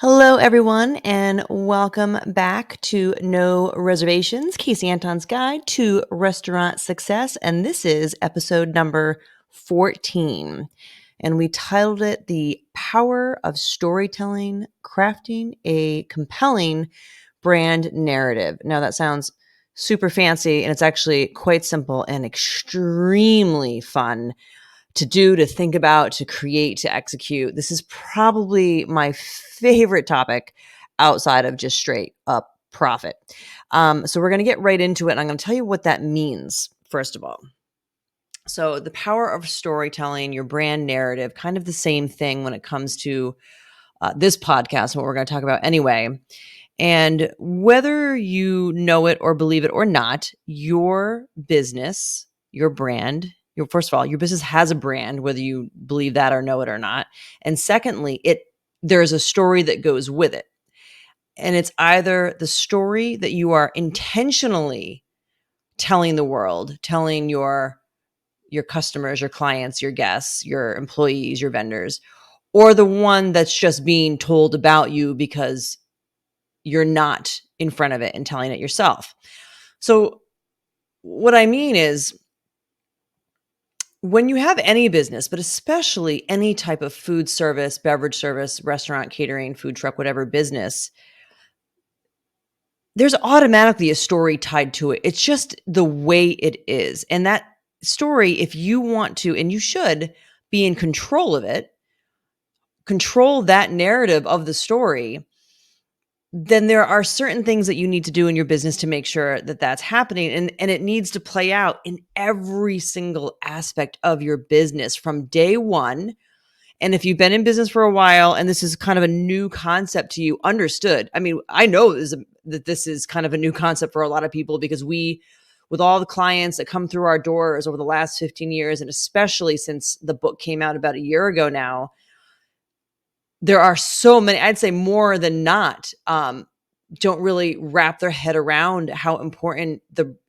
Hello, everyone, and welcome back to No Reservations, Kasey Anton's Guide to Restaurant Success. And this is episode number 14. And we titled it The Power of Storytelling, Crafting a Compelling Brand Narrative. Now, that sounds super fancy, and it's actually quite simple and extremely fun to do, to think about, to create, to execute. This is probably my favorite topic outside of just straight up profit. So we're going to get right into it. And I'm going to tell you what that means, first of all. So the power of storytelling, your brand narrative, kind of the same thing when it comes to this podcast, what we're going to talk about anyway. And whether you know it or believe it or not, your business, your brand, first of all, your business has a brand, whether you believe that or know it or not. And secondly, there's a story that goes with it. And it's either the story that you are intentionally telling the world, telling your customers, your clients, your guests, your employees, your vendors, or the one that's just being told about you because you're not in front of it and telling it yourself. So what I mean is, when you have any business, but especially any type of food service, beverage service, restaurant, catering, food truck, whatever business, there's automatically a story tied to it. It's just the way it is. And that story, if you want to, and you should be in control of it, control that narrative of the story, then there are certain things that you need to do in your business to make sure that that's happening. And it needs to play out in every single aspect of your business from day one. And if you've been in business for a while and this is kind of a new concept to you, understood. I mean, I know that this is kind of a new concept for a lot of people because with all the clients that come through our doors over the last 15 years, and especially since the book came out about a year ago now, there are so many, I'd say more than not, don't really wrap their head around how important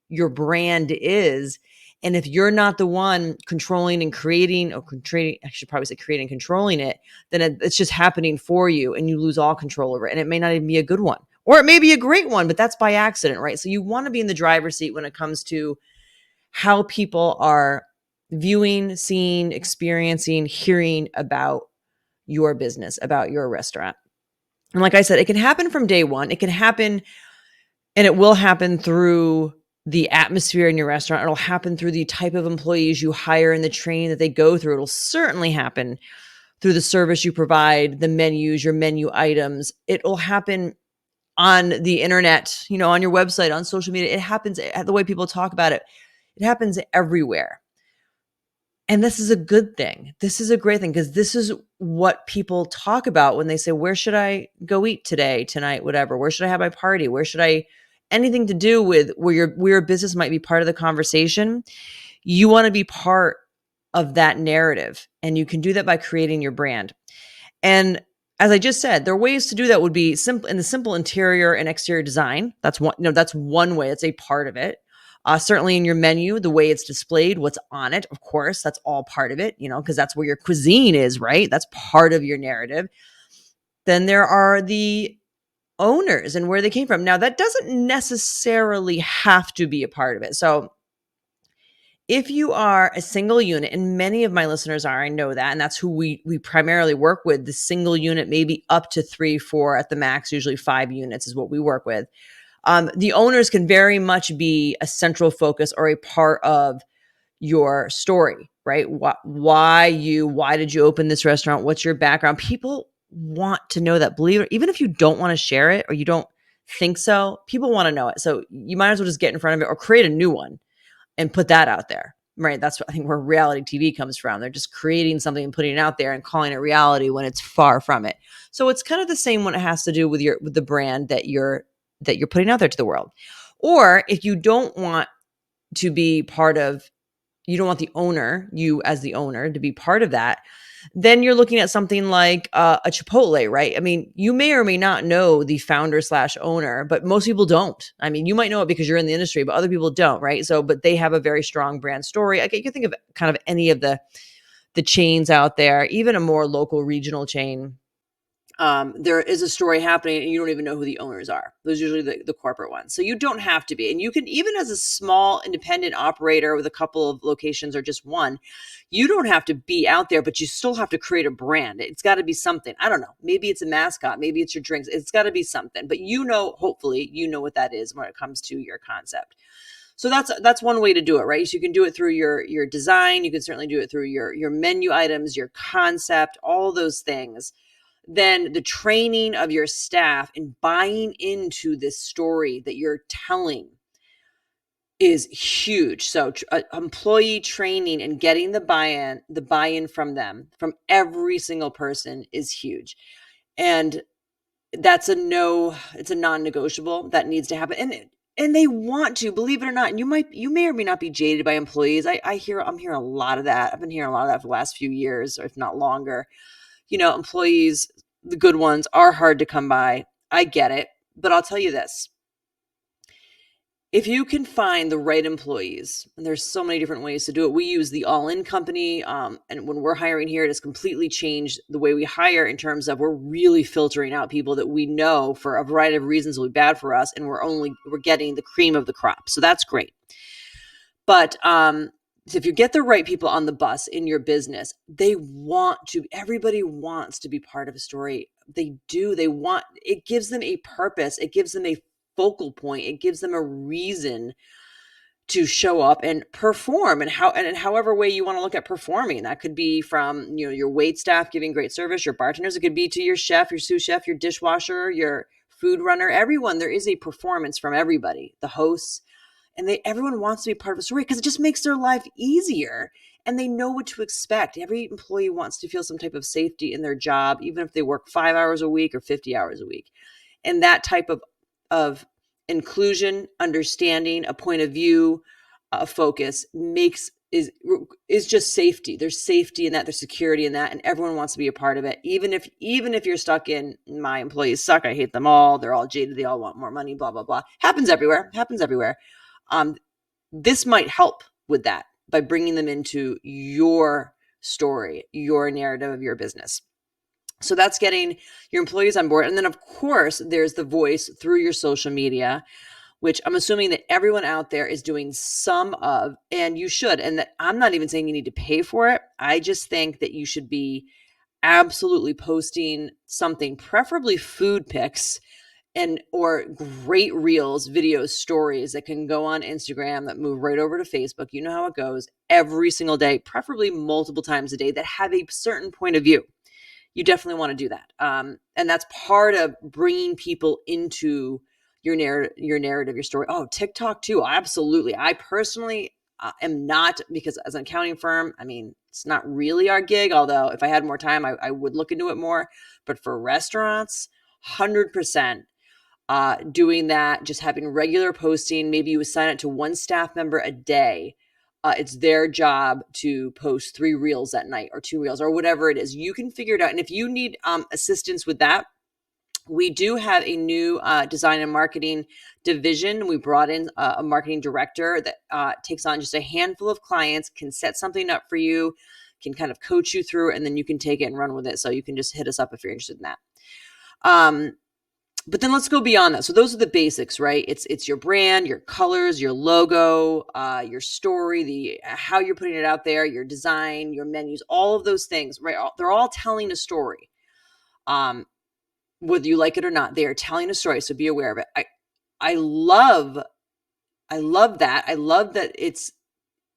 your brand is. And if you're not the one controlling and creating, I should probably say creating and controlling it, then it's just happening for you and you lose all control over it. And it may not even be a good one, or it may be a great one, but that's by accident, right? So you want to be in the driver's seat when it comes to how people are viewing, seeing, experiencing, hearing about your business, about your restaurant. And like I said, it can happen from day one. It can happen, and it will happen through the atmosphere in your restaurant. It'll happen through the type of employees you hire and the training that they go through. It'll certainly happen through the service you provide, the menus, your menu items. It'll happen on the internet, on your website, on social media. It happens the way people talk about it. It happens everywhere. And this is a good thing. This is a great thing because this is what people talk about when they say, where should I go eat today, tonight, whatever? Where should I have my party? Where should anything to do with where your business might be part of the conversation? You want to be part of that narrative. And you can do that by creating your brand. And as I just said, there are ways to do that would be simple in the simple interior and exterior design. That's one way. It's a part of it. Certainly in your menu, the way it's displayed, what's on it, of course, that's all part of it, because that's where your cuisine is, right? That's part of your narrative. Then there are the owners and where they came from. Now, that doesn't necessarily have to be a part of it. So if you are a single unit, and many of my listeners are, I know that, and that's who we primarily work with, the single unit, maybe up to 3, 4 at the max, usually 5 units is what we work with. The owners can very much be a central focus or a part of your story, right? Why did you open this restaurant? What's your background? People want to know that, believe it, even if you don't want to share it or you don't think so, people want to know it. So you might as well just get in front of it or create a new one and put that out there, right? That's I think where reality TV comes from. They're just creating something and putting it out there and calling it reality when it's far from it. So it's kind of the same when it has to do with the brand that you're putting out there to the world. Or if you don't want to be part of, you don't want the owner, you as the owner, to be part of that, then you're looking at something like a Chipotle, right? I mean, you may or may not know the founder/owner, but most people don't. I mean, you might know it because you're in the industry, but other people don't, right? So, but they have a very strong brand story. You can think of kind of any of the chains out there, even a more local regional chain. there is a story happening and you don't even know who the owners are. Those are usually the corporate ones. So you don't have to be. And you can, even as a small independent operator with a couple of locations or just one, you don't have to be out there, but you still have to create a brand. It's got to be something. I don't know. Maybe it's a mascot. Maybe it's your drinks. It's got to be something. But hopefully you know what that is when it comes to your concept. So that's one way to do it, right? So you can do it through your design. You can certainly do it through your menu items, your concept, all those things. Then the training of your staff and buying into this story that you're telling is huge. So employee training and getting the buy-in from them, from every single person, is huge. And it's a non-negotiable that needs to happen. And they want to, believe it or not. And you may or may not be jaded by employees. I'm hearing a lot of that. I've been hearing a lot of that for the last few years, or if not longer. Employees, the good ones, are hard to come by. I get it. But I'll tell you this. If you can find the right employees, and there's so many different ways to do it. We use the All-In company. And when we're hiring here, it has completely changed the way we hire, in terms of we're really filtering out people that we know for a variety of reasons will be bad for us. And we're getting the cream of the crop. So that's great. But if you get the right people on the bus in your business, everybody wants to be part of a story. They do. It gives them a purpose. It gives them a focal point. It gives them a reason to show up and perform, and however way you want to look at performing. That could be from, your wait staff giving great service, your bartenders. It could be to your chef, your sous chef, your dishwasher, your food runner, everyone. There is a performance from everybody, the hosts. And everyone wants to be part of a story because it just makes their life easier, and they know what to expect. Every employee wants to feel some type of safety in their job, even if they work 5 hours a week or 50 hours a week. And that type of inclusion, understanding, a point of view, a focus is just safety. There's safety in that, there's security in that, and everyone wants to be a part of it. Even if you're stuck in, my employees suck, I hate them all, they're all jaded, they all want more money, blah, blah, blah. Happens everywhere. This might help with that by bringing them into your story, your narrative of your business. So that's getting your employees on board. And then, of course, there's the voice through your social media, which I'm assuming that everyone out there is doing some of, and you should. And that I'm not even saying you need to pay for it. I just think that you should be absolutely posting something, preferably food pics, or great reels, videos, stories that can go on Instagram, that move right over to Facebook. You know how it goes, every single day, preferably multiple times a day, that have a certain point of view. You definitely want to do that. And that's part of bringing people into your narrative, your story. Oh, TikTok too. Absolutely. I personally am not, because as an accounting firm, it's not really our gig. Although if I had more time, I would look into it more. But for restaurants, 100%. Doing that, just having regular posting. Maybe you assign it to one staff member a day. It's their job to post 3 reels that night, or 2 reels, or whatever it is. You can figure it out. And if you need assistance with that, we do have a new design and marketing division. We brought in a marketing director that takes on just a handful of clients, can set something up for you, can kind of coach you through, and then you can take it and run with it. So you can just hit us up if you're interested in that. But then let's go beyond that. So those are the basics, right? It's your brand, your colors, your logo, your story, how you're putting it out there, your design, your menus, all of those things, right? They're all telling a story. Whether you like it or not, they are telling a story. So be aware of it. I love that. I love that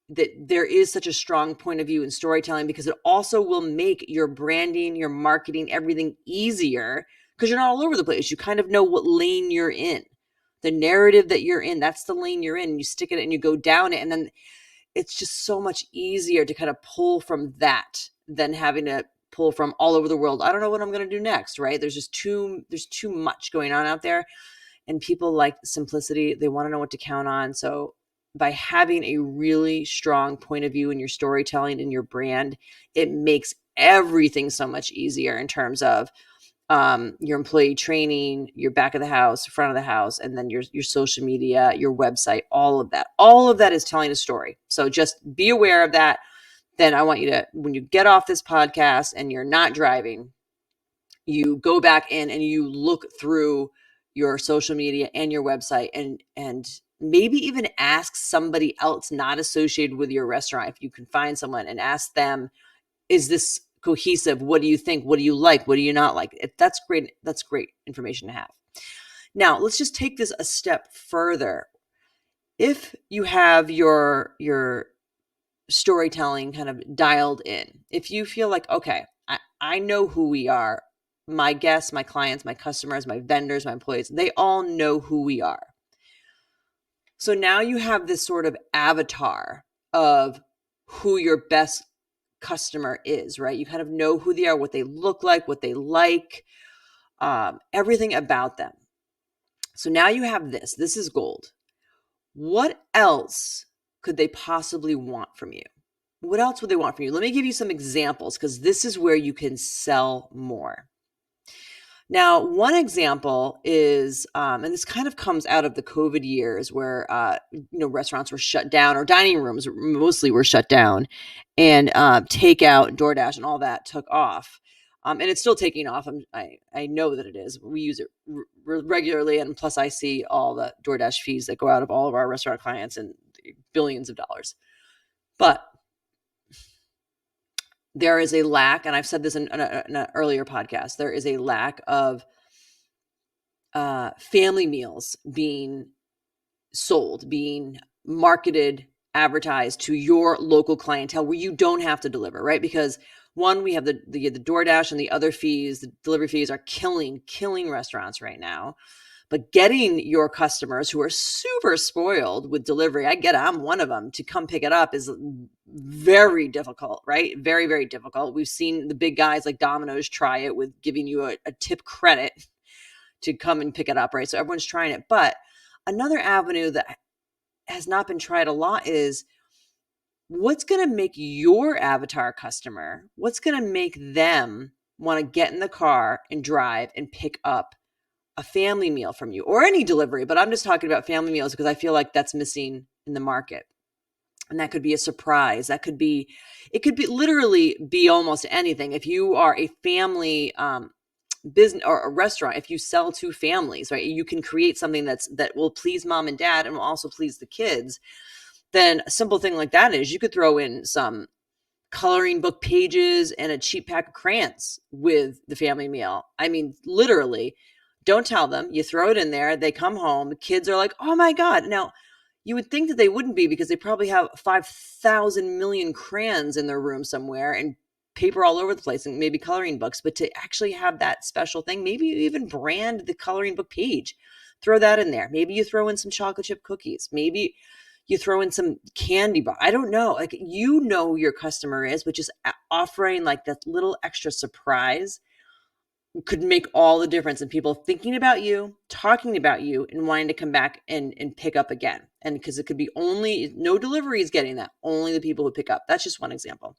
that there is such a strong point of view in storytelling, because it also will make your branding, your marketing, everything easier, because you're not all over the place. You kind of know what lane you're in, the narrative that you're in. That's the lane you're in. And you stick it and you go down it. And then it's just so much easier to kind of pull from that than having to pull from all over the world. I don't know what I'm going to do next, right? There's too much going on out there, and people like simplicity. They want to know what to count on. So by having a really strong point of view in your storytelling and your brand, it makes everything so much easier in terms of your employee training, your back of the house, front of the house, and then your social media, your website, all of that is telling a story. So just be aware of that. Then I want you to, when you get off this podcast and you're not driving, you go back in and you look through your social media and your website, and maybe even ask somebody else not associated with your restaurant, if you can find someone, and ask them, is this cohesive? What do you think? What do you like? What do you not like? That's great. That's great information to have. Now, let's just take this a step further. If you have your storytelling kind of dialed in, if you feel like, okay, I know who we are, my guests, my clients, my customers, my vendors, my employees, they all know who we are. So now you have this sort of avatar of who your best customer is, right? You kind of know who they are, what they look like, what they like, everything about them. So now you have this. This is gold. What else could they possibly want from you? What else would they want from you? Let me give you some examples, because this is where you can sell more. Now, one example is, and this kind of comes out of the COVID years where, restaurants were shut down, or dining rooms mostly were shut down, and takeout, DoorDash, and all that took off. And it's still taking off. I know that it is. We use it regularly, and plus I see all the DoorDash fees that go out of all of our restaurant clients, and billions of dollars. But there is a lack, and I've said this in an earlier podcast, there is a lack of family meals being sold, being marketed, advertised to your local clientele, where you don't have to deliver, right? Because one, we have the DoorDash, and the other fees, the delivery fees are killing restaurants right now. But getting your customers who are super spoiled with delivery, I get it, I'm one of them, to come pick it up is very difficult, right? Very, very difficult. We've seen the big guys like Domino's try it with giving you a tip credit to come and pick it up, right? So everyone's trying it. But another avenue that has not been tried a lot is, what's going to make your avatar customer, what's going to make them want to get in the car and drive and pick up a family meal from you, or any delivery, but I'm just talking about family meals because I feel like that's missing in the market. And that could be a surprise. It could be literally be almost anything. If you are a family business or a restaurant, if you sell to families, right, you can create something that will please mom and dad and will also please the kids. Then a simple thing like that is, you could throw in some coloring book pages and a cheap pack of crayons with the family meal. I mean, literally, don't tell them. You throw it in there. They come home. The kids are like, oh my God. Now, you would think that they wouldn't be, because they probably have 5,000 million crayons in their room somewhere, and paper all over the place, and maybe coloring books. But to actually have that special thing, maybe you even brand the coloring book page. Throw that in there. Maybe you throw in some chocolate chip cookies. Maybe you throw in some candy bar. I don't know. Like, you know who your customer is, but just offering like that little extra surprise could make all the difference in people thinking about you, talking about you, and wanting to come back and pick up again. And because it could be no delivery is getting that, only the people who pick up. That's just one example.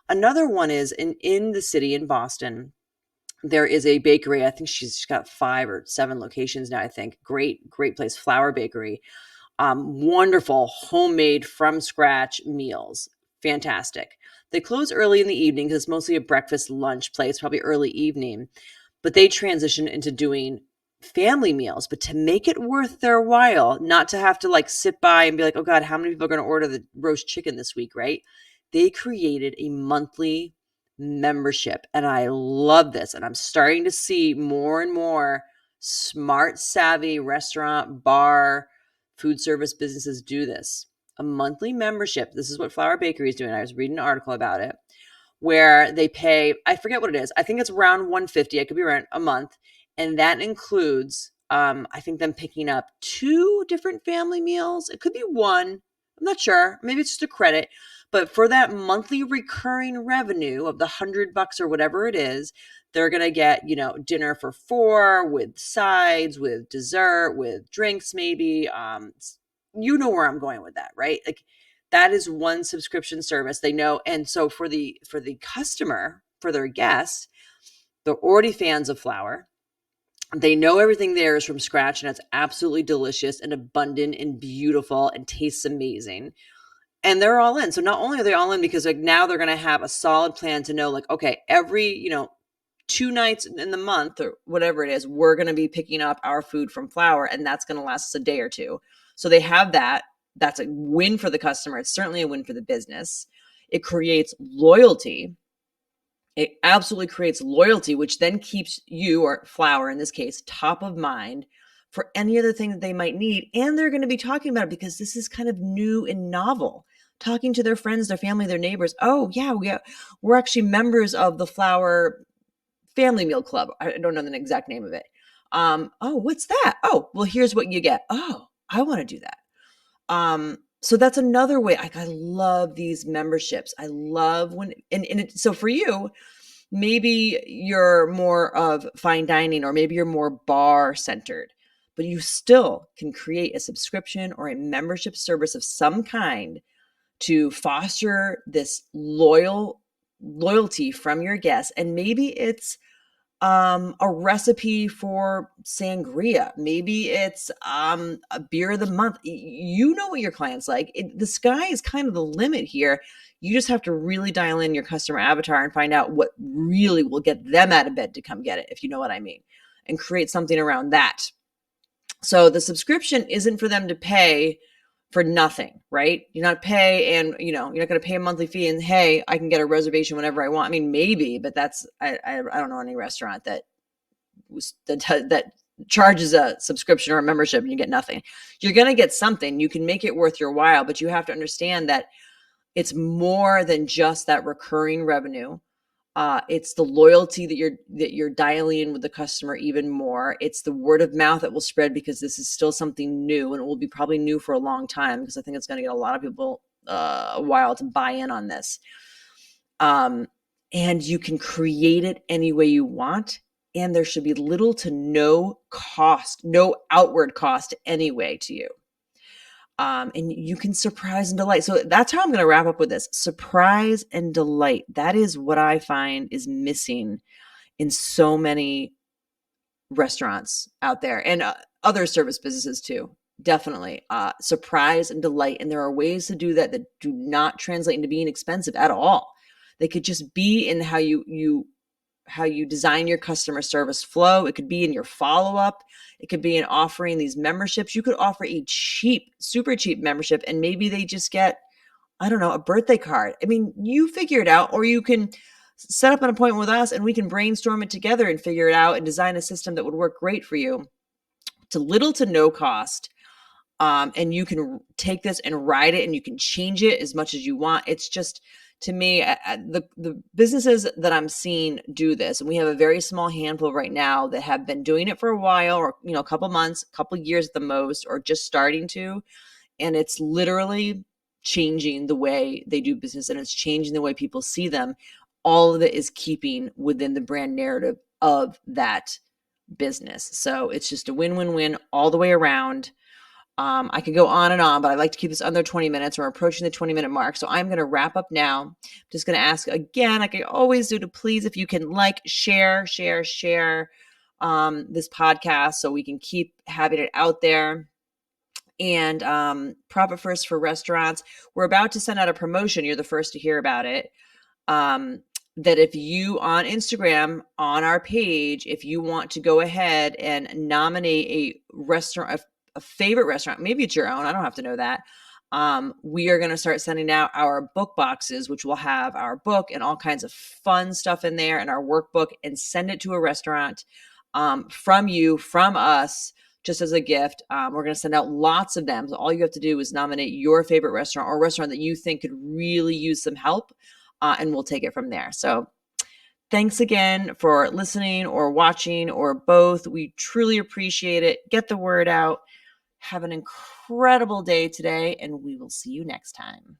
Another one is in the city, in Boston, there is a bakery. I think she's got 5 or 7 locations now, I think. Great place, Flour Bakery. Wonderful homemade from scratch meals. Fantastic. They close early in the evening because it's mostly a breakfast lunch place, probably early evening. But they transition into doing family meals. But to make it worth their while, not to have to like sit by and be like, oh God, how many people are going to order the roast chicken this week, right? They created a monthly membership. And I love this. And I'm starting to see more and more smart, savvy restaurant, bar, food service businesses do this. A monthly membership. This is what Flour Bakery is doing. I was reading an article about it, where they pay, I forget what it is. I think it's around $150. I could be right, a month. And that includes, I think, them picking up 2 different family meals. It could be 1. I'm not sure. Maybe it's just a credit. But for that monthly recurring revenue of the $100 or whatever it is, they're going to get, dinner for 4 with sides, with dessert, with drinks, maybe. You know where I'm going with that, right? Like, that is one subscription service they know. And so for the customer, for their guests, they're already fans of flour. They know everything there is from scratch, and it's absolutely delicious and abundant and beautiful and tastes amazing. And they're all in. So not only are they all in because like now they're going to have a solid plan to know, like, okay, every, 2 nights in the month or whatever it is, we're going to be picking up our food from Flower, and that's going to last us a day or two. So they have that. That's a win for the customer. It's certainly a win for the business. It creates loyalty. It absolutely creates loyalty, which then keeps you, or Flower in this case, top of mind for any other thing that they might need. And they're going to be talking about it because this is kind of new and novel. Talking to their friends, their family, their neighbors. Oh, yeah, we're actually members of the Flower Family Meal Club. I don't know the exact name of it. Oh, what's that? Oh, well, here's what you get. Oh, I want to do that. So that's another way. I love these memberships. I love when, so for you, maybe you're more of fine dining, or maybe you're more bar centered, but you still can create a subscription or a membership service of some kind to foster this loyalty from your guests. And maybe it's a recipe for sangria. Maybe it's a beer of the month. You know what your clients like. The sky is kind of the limit here. You just have to really dial in your customer avatar and find out what really will get them out of bed to come get it, if you know what I mean, and create something around that. So the subscription isn't for them to pay for nothing, right? You're not pay, and you're not going to pay a monthly fee and, hey, I can get a reservation whenever I want. I mean, maybe, but that's, I don't know any restaurant that charges a subscription or a membership and you get nothing. You're going to get something. You can make it worth your while, but you have to understand that it's more than just that recurring revenue. It's the loyalty that you're dialing in with the customer even more. It's the word of mouth that will spread, because this is still something new, and it will be probably new for a long time, because I think it's going to get a lot of people a while to buy in on this. And you can create it any way you want, and there should be little to no cost, no outward cost anyway to you. And you can surprise and delight. So that's how I'm going to wrap up with this. Surprise and delight. That is what I find is missing in so many restaurants out there, and other service businesses too. Definitely. Surprise and delight. And there are ways to do that do not translate into being expensive at all. They could just be in how you design your customer service flow. It could be in your follow-up. It could be in offering these memberships. You could offer a cheap, super cheap membership, and maybe they just get, I don't know, a birthday card. I mean, you figure it out, or you can set up an appointment with us and we can brainstorm it together and figure it out and design a system that would work great for you to little to no cost. And you can take this and ride it, and you can change it as much as you want. It's just, to me, the businesses that I'm seeing do this, and we have a very small handful right now that have been doing it for a while, or a couple months, a couple years at the most, or just starting to, and it's literally changing the way they do business, and it's changing the way people see them. All of it is keeping within the brand narrative of that business. So it's just a win-win-win all the way around. I could go on and on, but I like to keep this under 20 minutes. We're approaching the 20-minute mark. So I'm going to wrap up now. I'm just going to ask again, like I always do, to please, if you can share this podcast so we can keep having it out there. And Profit First for Restaurants, we're about to send out a promotion. You're the first to hear about it. That if you, on Instagram, on our page, if you want to go ahead and nominate a restaurant, a favorite restaurant, maybe it's your own, I don't have to know that. We are going to start sending out our book boxes, which will have our book and all kinds of fun stuff in there, and our workbook, and send it to a restaurant from us, just as a gift. We're going to send out lots of them. So all you have to do is nominate your favorite restaurant, or a restaurant that you think could really use some help, and we'll take it from there. So thanks again for listening or watching, or both. We truly appreciate it. Get the word out. Have an incredible day today, and we will see you next time.